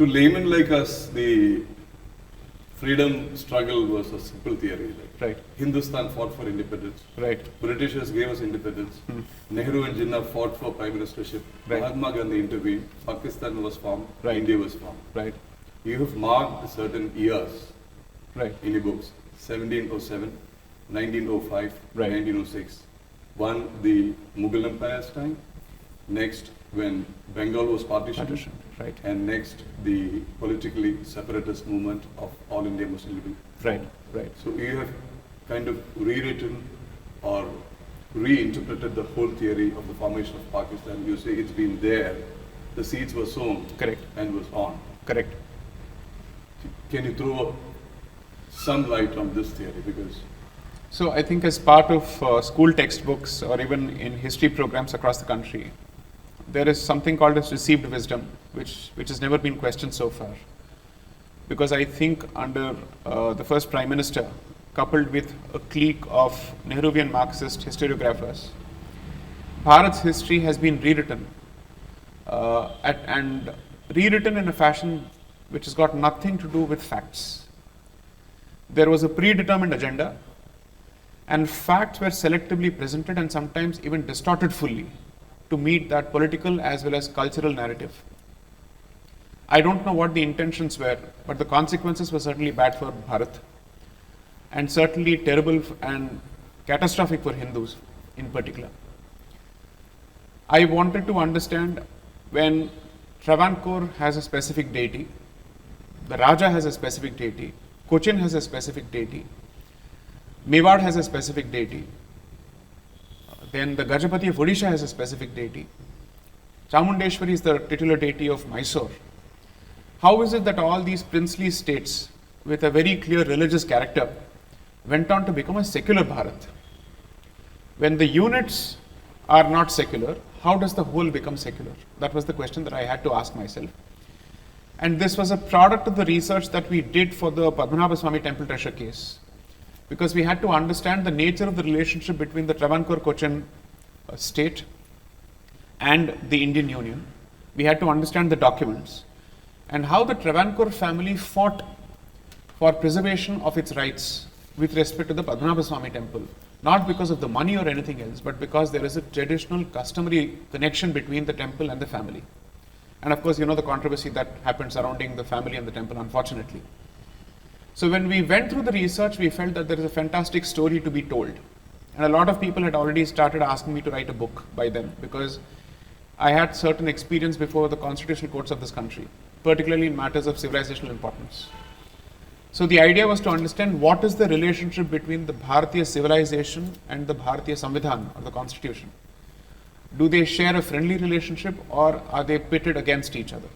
To laymen like us, the freedom struggle was a simple theory. Like Right. Hindustan fought for independence. Right. Britishers gave us independence. Nehru and Jinnah fought for prime ministership. Right. Mahatma Gandhi intervened. Pakistan was formed. Right. India was formed. Right. You have marked certain years Right. in your books. 1707, 1905, Right. 1906. One, the Mughal Empire's time. Next, when Bengal was partitioned. Partition. Right. And next, the politically separatist movement of All India Muslim League. Right. Right. So you have kind of rewritten or reinterpreted the whole theory of the formation of Pakistan. You say it's been there, the seeds were sown. Correct. And was on. Correct. Can you throw some light on this theory? Because So I think as part of school textbooks or even in history programs across the country, there is something called as received wisdom, which has never been questioned so far. Because I think under the first Prime Minister, coupled with a clique of Nehruvian Marxist historiographers, Bharat's history has been rewritten and rewritten in a fashion which has got nothing to do with facts. There was a predetermined agenda, and facts were selectively presented and sometimes even distorted fully to meet that political as well as cultural narrative. I don't know what the intentions were, but the consequences were certainly bad for Bharat, and certainly terrible and catastrophic for Hindus in particular. I wanted to understand when Travancore has a specific deity, the Raja has a specific deity, Cochin has a specific deity, Mewar has a specific deity, then the Gajapati of Odisha has a specific deity, Chamundeshwari is the titular deity of Mysore. How is it that all these princely states with a very clear religious character went on to become a secular Bharat? When the units are not secular, how does the whole become secular? That was the question that I had to ask myself. And this was a product of the research that we did for the Padmanabha Swami temple treasure case, because we had to understand the nature of the relationship between the Travancore-Cochin state and the Indian Union. We had to understand the documents and how the Travancore family fought for preservation of its rights with respect to the Padmanabha Swami temple, not because of the money or anything else, but because there is a traditional customary connection between the temple and the family. And of course, you know the controversy that happened surrounding the family and the temple, unfortunately. So when we went through the research, we felt that there is a fantastic story to be told. And a lot of people had already started asking me to write a book by then, because I had certain experience before the constitutional courts of this country, particularly in matters of civilizational importance. So the idea was to understand what is the relationship between the Bharatiya civilization and the Bharatiya Samvidhan or the constitution. Do they share a friendly relationship or are they pitted against each other?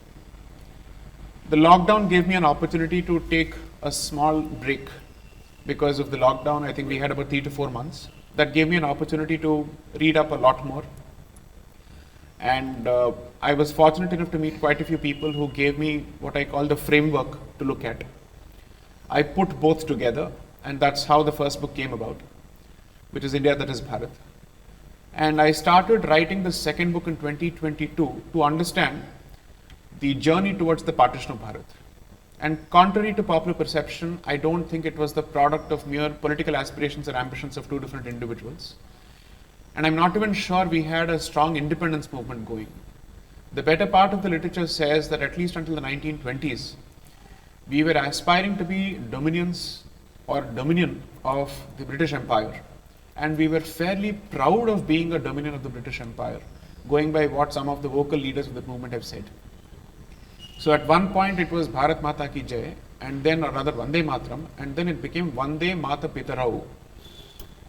The lockdown gave me an opportunity to take a small break because of the lockdown. I think we had about 3 to 4 months. That gave me an opportunity to read up a lot more. And I was fortunate enough to meet quite a few people who gave me what I call the framework to look at. I put both together, and that's how the first book came about, which is India That Is Bharat. And I started writing the second book in 2022 to understand the journey towards the partition of Bharat. And contrary to popular perception, I don't think it was the product of mere political aspirations or ambitions of two different individuals. And I'm not even sure we had a strong independence movement going. The better part of the literature says that at least until the 1920s, we were aspiring to be dominions or dominion of the British Empire. And we were fairly proud of being a dominion of the British Empire, going by what some of the vocal leaders of the movement have said. So at one point it was Bharat Mata Ki Jai, and then or rather Vande Mataram, and then it became Vande Mata Pitarau,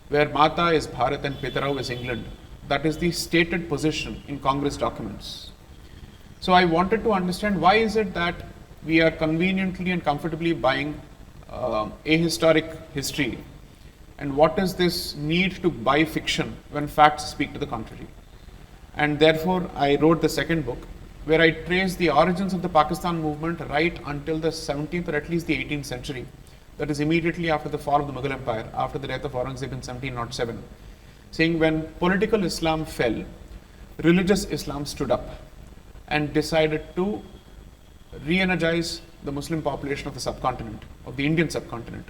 where Mata is Bharat and Pitarau is England. That is the stated position in Congress documents. So I wanted to understand why is it that we are conveniently and comfortably buying ahistoric history, and what is this need to buy fiction when facts speak to the contrary. And therefore I wrote the second book, where I traced the origins of the Pakistan movement right until the 17th or at least the 18th century. That is immediately after the fall of the Mughal Empire, after the death of Aurangzeb in 1707, saying when political Islam fell, religious Islam stood up and decided to re-energize the Muslim population of the subcontinent, of the Indian subcontinent,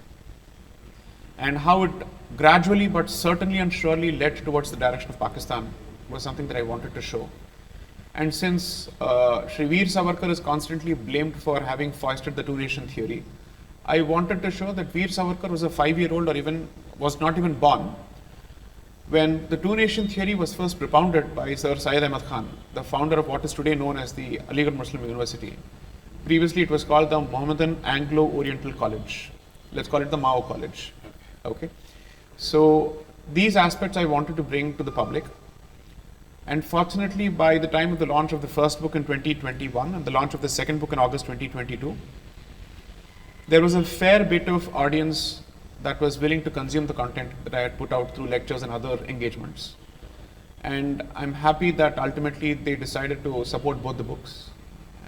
and how it gradually but certainly and surely led towards the direction of Pakistan was something that I wanted to show. And since Shri Veer Savarkar is constantly blamed for having foisted the two-nation theory, I wanted to show that Veer Savarkar was a 5-year-old or even was not even born when the two-nation theory was first propounded by Sir Syed Ahmad Khan, the founder of what is today known as the Aligarh Muslim University. Previously it was called the Mohammedan Anglo-Oriental College. Let's call it the Mao College. Okay. So these aspects I wanted to bring to the public. And fortunately, by the time of the launch of the first book in 2021 and the launch of the second book in August 2022, there was a fair bit of audience that was willing to consume the content that I had put out through lectures and other engagements. And I'm happy that ultimately they decided to support both the books.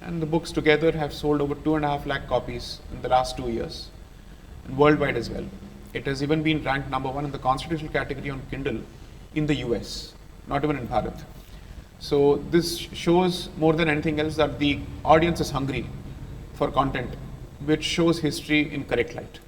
And the books together have sold over 2.5 lakh copies in the last 2 years, and worldwide as well. It has even been ranked #1 in the constitutional category on Kindle in the US, not even in Bharat. So this shows more than anything else that the audience is hungry for content which shows history in correct light.